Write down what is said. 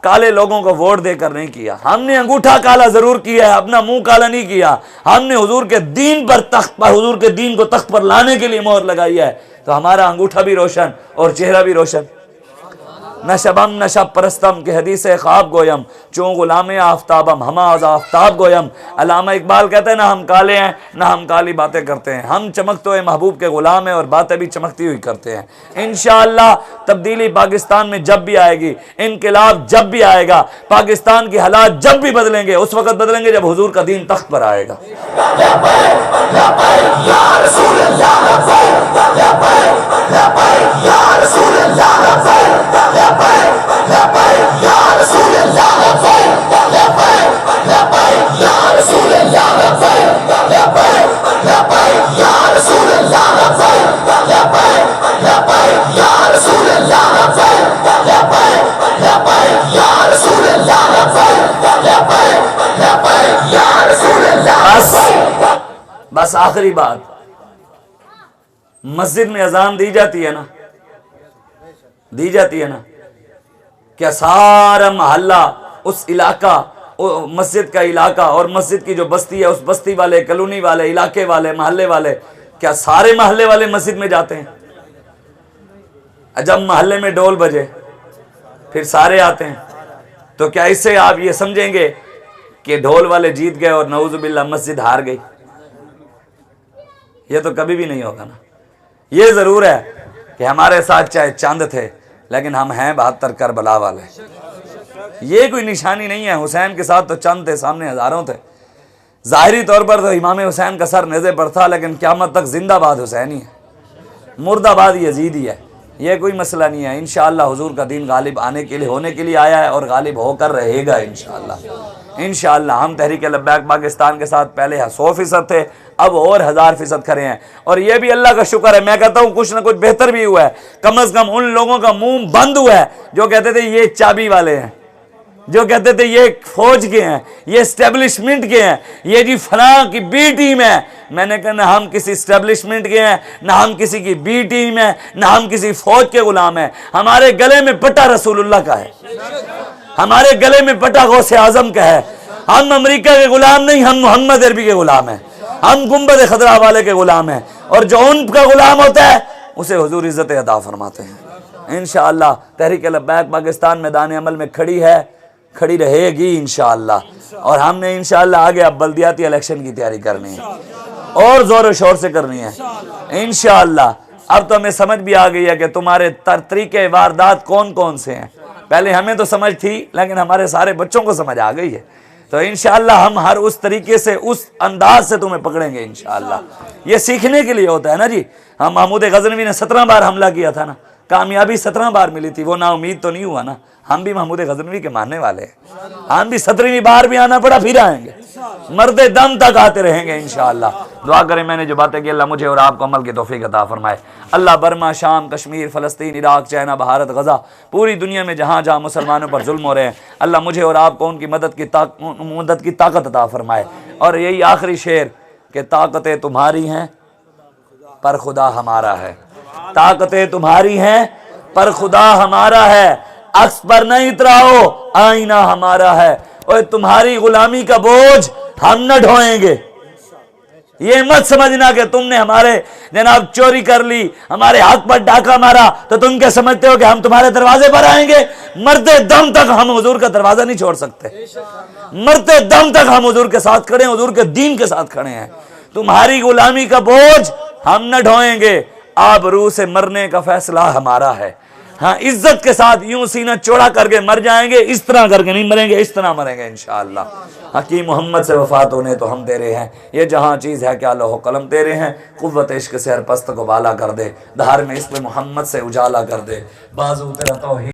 काले लोगों को वोट देकर नहीं किया, हमने अंगूठा काला जरूर किया है, अपना मुंह काला नहीं किया। हमने हुजूर के दीन पर तख्त पर, हुजूर के दीन को तख्त पर लाने के लिए मोहर लगाई है, तो हमारा अंगूठा भी रोशन और चेहरा भी रोशन। नशबम नशब परस्तम के हदीस ख्वाब गोयम, चूँ गुलाम आफ्ताबम हमाज आफ्ताब गोयम। अल्लामा इकबाल कहते हैं ना हम काले हैं ना हम काली बातें करते हैं, हम चमकते महबूब के गुलाम हैं और बातें भी चमकती हुई करते हैं। इंशाअल्लाह तब्दीली पाकिस्तान में जब भी आएगी, इनकलाब जब भी आएगा, पाकिस्तान की हालात जब भी बदलेंगे, उस वक्त बदलेंगे जब हुजूर का दीन तख्त पर आएगा। बस आखिरी बात, मस्जिद में अजान दी जाती है ना, दी जाती है ना, क्या सारा मोहल्ला, उस इलाका, मस्जिद का इलाका और मस्जिद की जो बस्ती है, उस बस्ती वाले, कॉलोनी वाले, इलाके वाले, मोहल्ले वाले, क्या सारे मोहल्ले वाले मस्जिद में जाते हैं? जब मोहल्ले में डोल बजे फिर सारे आते हैं, तो क्या इससे आप ये समझेंगे कि ढोल वाले जीत गए और नऊजुबिल्लाह मस्जिद हार गई? ये तो कभी भी नहीं होगा ना। ये जरूर है कि हमारे साथ चाहे चंद थे, लेकिन हम हैं 72 करबला वाले। ये कोई निशानी नहीं है। हुसैन के साथ तो चंद थे, सामने हजारों थे। जाहिरी तौर पर तो इमाम हुसैन का सर नेज़े पर था, लेकिन क़यामत तक जिंदाबाद हुसैन ही है, मुर्दाबाद यजीद ही है। ये कोई मसला नहीं है। इंशाअल्लाह हुजूर का दीन गालिब आने के लिए, होने के लिए आया है और गालिब होकर रहेगा इंशाअल्लाह। इंशाअल्लाह हम तहरीक लब्बैक पाकिस्तान के साथ पहले 100% थे, अब और 1000% खड़े हैं। और ये भी अल्लाह का शुक्र है, मैं कहता हूँ कुछ ना कुछ बेहतर भी हुआ है। कम अज कम उन लोगों का मुंह बंद हुआ है जो कहते थे ये चाबी वाले हैं, जो कहते थे ये फौज के हैं, ये स्टैब्लिशमेंट के हैं, ये जी फलां की बी टीम है। मैंने कहा ना हम किसी स्टैब्लिशमेंट के हैं, ना हम किसी की बी टीम है, ना हम किसी फौज के गुलाम हैं। हमारे गले में पट्टा रसूलुल्लाह का है, हमारे गले में पट्टा गौसे आजम का है। हम अमेरिका के गुलाम नहीं, हम मोहम्मद अरबी के गुलाम हैं, हम गुंबद खदरा वाले के गुलाम हैं। और जो उनका गुलाम होता है उसे हुजूर इज्जत अता फरमाते हैं। इंशाअल्लाह तहरीक लब्बैक पाकिस्तान मैदान अमल में खड़ी है, खड़ी रहेगी इंशाअल्लाह। और हमने इंशाअल्लाह आगे अब बल्दियाती इलेक्शन की तैयारी करनी है और जोर शोर से करनी है इंशाअल्लाह। अब तो हमें समझ भी आ गई है कि तुम्हारे तरीके वारदात कौन कौन से हैं। पहले हमें तो समझ थी, लेकिन हमारे सारे बच्चों को समझ आ गई है। तो इंशाअल्लाह हम हर उस तरीके से, उस अंदाज से तुम्हें पकड़ेंगे इंशाअल्लाह। ये सीखने के लिए होता है ना जी। हम महमूद गजनवी ने 17 बार हमला किया था ना, कामयाबी 17 बार मिली थी, वो ना उम्मीद तो नहीं हुआ ना। हम भी महमूद गजनवी के मानने वाले हैं, हम भी 17वीं बार भी आना पड़ा फिर आएंगे, मरते दम तक आते रहेंगे इंशाअल्लाह। दुआ करें मैंने जो बातें की अल्लाह मुझे और आपको अमल की तौफीक अता फरमाए। अल्लाह बर्मा, शाम, कश्मीर, फ़लस्तीन, इराक, चाइना, भारत, गज़ा, पूरी दुनिया में जहाँ जहाँ मुसलमानों पर जुल्म हो रहे हैं, अल्लाह मुझे और आपको उनकी मदद की ताकत अता फरमाए। और यही आखिरी शेर कि ताकतें तुम्हारी हैं पर खुदा हमारा है, ताकतें तुम्हारी हैं पर खुदा हमारा है। अक्स पर नहीं इतराओ, आईना हमारा है। और तुम्हारी गुलामी का बोझ हम न ढोएंगे। ये मत समझना कि तुमने हमारे जनाब चोरी कर ली, हमारे हक पर डाका मारा, तो तुम क्या समझते हो कि हम तुम्हारे दरवाजे पर आएंगे? मरते दम तक हम हुजूर का दरवाजा नहीं छोड़ सकते, मरते दम तक हम हुजूर के साथ खड़े हैं, हुजूर के दीन के साथ खड़े हैं। तुम्हारी गुलामी का बोझ हम न ढोएंगे। आबरू से मरने का फैसला हमारा है। हाँ, इज्जत के साथ यूं सीना चौड़ा करके मर जाएंगे, इस तरह करके नहीं मरेंगे, इस तरह मरेंगे इंशाअल्लाह। हकीम मोहम्मद से वफात होने तो हम तेरे हैं, ये जहाँ चीज़ है क्या लोहो कलम तेरे हैं। कुव्वत इश्क से हर पस्त को बाला कर दे, धार में इस्म मोहम्मद से उजाला कर दे, बाजू तेरा तौहीद